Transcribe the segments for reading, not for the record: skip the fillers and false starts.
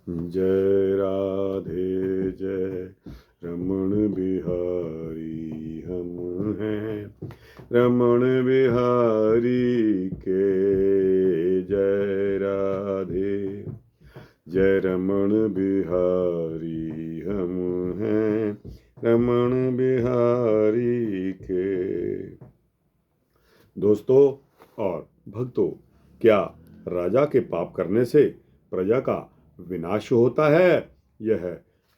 जय राधे जय रमण बिहारी हम हैं रमण बिहारी के। जय राधे जय रमण बिहारी हम हैं रमण बिहारी के। दोस्तों और भक्तों, क्या राजा के पाप करने से प्रजा का विनाश होता है? यह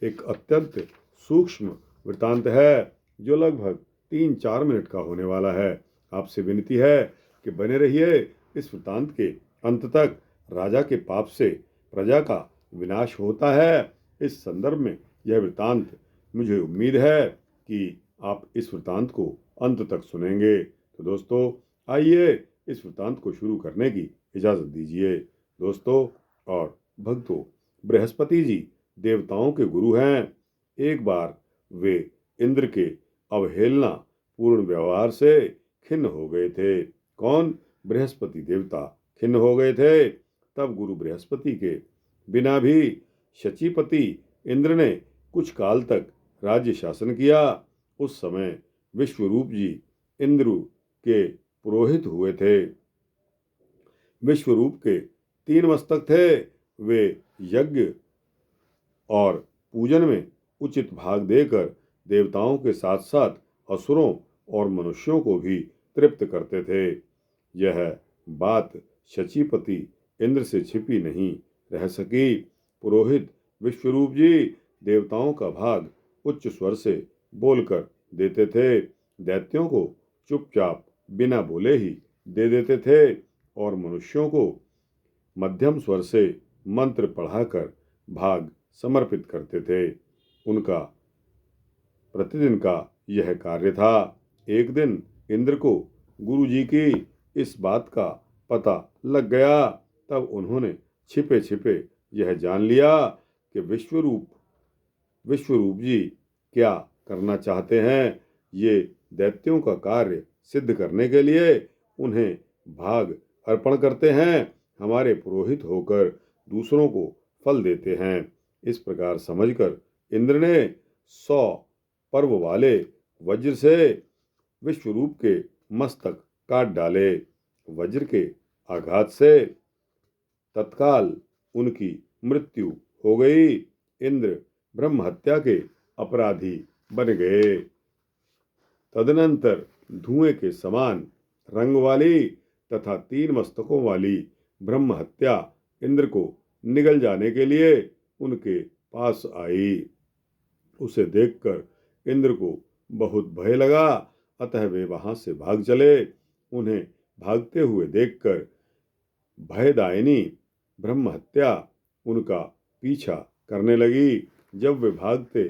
एक अत्यंत सूक्ष्म वृतांत है जो लगभग 3-4 मिनट का होने वाला है। आपसे विनती है कि बने रहिए इस वृतांत के अंत तक। राजा के पाप से प्रजा का विनाश होता है, इस संदर्भ में यह वृतांत, मुझे उम्मीद है कि आप इस वृतांत को अंत तक सुनेंगे। तो दोस्तों, आइए इस वृतांत को शुरू करने की इजाजत दीजिए। दोस्तों और भक्तों, बृहस्पति जी देवताओं के गुरु हैं। एक बार वे इंद्र के अवहेलना पूर्ण व्यवहार से खिन्न हो गए थे। कौन? बृहस्पति देवता खिन्न हो गए थे। तब गुरु बृहस्पति के बिना भी शचीपति इंद्र ने कुछ काल तक राज्य शासन किया। उस समय विश्वरूप जी इंद्र के पुरोहित हुए थे। विश्वरूप के 3 मस्तक थे। वे यज्ञ और पूजन में उचित भाग देकर देवताओं के साथ साथ असुरों और मनुष्यों को भी तृप्त करते थे। यह बात शचीपति इंद्र से छिपी नहीं रह सकी। पुरोहित विश्वरूप जी देवताओं का भाग उच्च स्वर से बोलकर देते थे। दैत्यों को चुपचाप बिना बोले ही दे देते थे और मनुष्यों को मध्यम स्वर से मंत्र पढ़ाकर भाग समर्पित करते थे। उनका प्रतिदिन का यह कार्य था। एक दिन इंद्र को गुरु जी की इस बात का पता लग गया। तब उन्होंने छिपे छिपे यह जान लिया कि विश्वरूप जी क्या करना चाहते हैं। ये दैत्यों का कार्य सिद्ध करने के लिए उन्हें भाग अर्पण करते हैं, हमारे पुरोहित होकर दूसरों को फल देते हैं। इस प्रकार समझकर इंद्र ने 100 पर्व वाले वज्र से विश्वरूप के मस्तक काट डाले। वज्र के आघात से तत्काल उनकी मृत्यु हो गई। इंद्र ब्रह्म हत्या के अपराधी बन गए। तदनंतर धुएं के समान रंग वाली तथा 3 मस्तकों वाली ब्रह्म हत्या इंद्र को निगल जाने के लिए उनके पास आई। उसे देखकर इंद्र को बहुत भय लगा, अतः वे वहां से भाग चले। उन्हें भागते हुए देखकर भयदायिनी ब्रह्म हत्या उनका पीछा करने लगी। जब वे भागते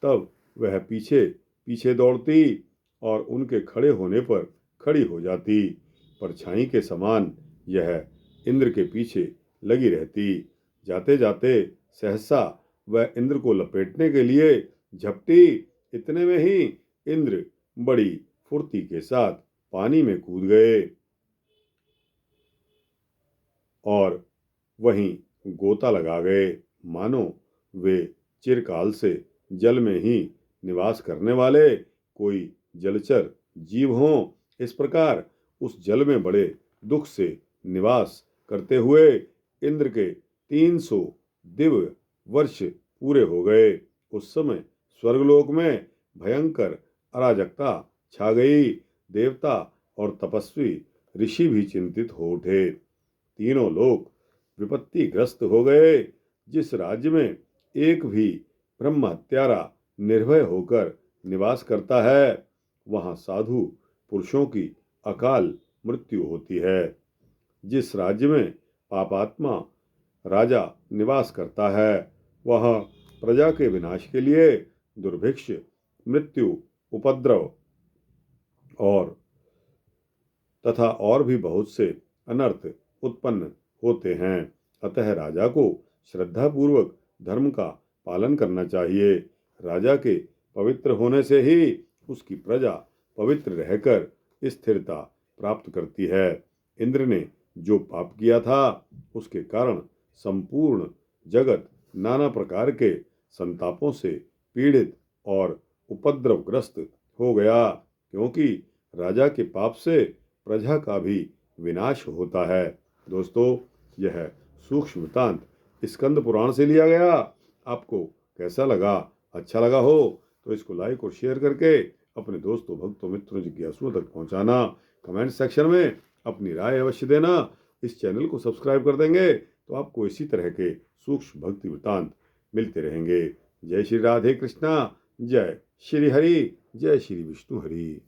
तब वह पीछे पीछे दौड़ती और उनके खड़े होने पर खड़ी हो जाती। परछाई के समान यह इंद्र के पीछे लगी रहती। जाते जाते सहसा वह इंद्र को लपेटने के लिए झपटी। इतने में ही इंद्र बड़ी फुर्ती के साथ पानी में कूद गए और वहीं गोता लगा गए, मानो वे चिरकाल से जल में ही निवास करने वाले कोई जलचर जीव हों। इस प्रकार उस जल में बड़े दुख से निवास करते हुए इंद्र के 300 दिव्य वर्ष पूरे हो गए। उस समय स्वर्गलोक में भयंकर अराजकता छा गई। देवता और तपस्वी ऋषि भी चिंतित हो उठे। तीनों लोग विपत्तिग्रस्त हो गए। जिस राज्य में एक भी ब्रह्म हत्यारा निर्भय होकर निवास करता है, वहां साधु पुरुषों की अकाल मृत्यु होती है। जिस राज्य में पापात्मा राजा निवास करता है, वहां प्रजा के विनाश के लिए दुर्भिक्ष, मृत्यु, उपद्रव और तथा और भी बहुत से अनर्थ उत्पन्न होते हैं। अतः राजा को श्रद्धापूर्वक धर्म का पालन करना चाहिए। राजा के पवित्र होने से ही उसकी प्रजा पवित्र रहकर स्थिरता प्राप्त करती है। इंद्र ने जो पाप किया था, उसके कारण संपूर्ण जगत नाना प्रकार के संतापों से पीड़ित और उपद्रवग्रस्त हो गया, क्योंकि राजा के पाप से प्रजा का भी विनाश होता है। दोस्तों, यह सूक्ष्म वृत्तांत स्कंद पुराण से लिया गया। आपको कैसा लगा? अच्छा लगा हो तो इसको लाइक और शेयर करके अपने दोस्तों, भक्तों, मित्रों, जिज्ञासुओं तक पहुंचाना। कमेंट सेक्शन में अपनी राय अवश्य देना। इस चैनल को सब्सक्राइब कर देंगे तो आपको इसी तरह के सूक्ष्म भक्ति वृत्तांत मिलते रहेंगे। जय श्री राधे कृष्णा, जय श्री हरि, जय श्री विष्णु हरि।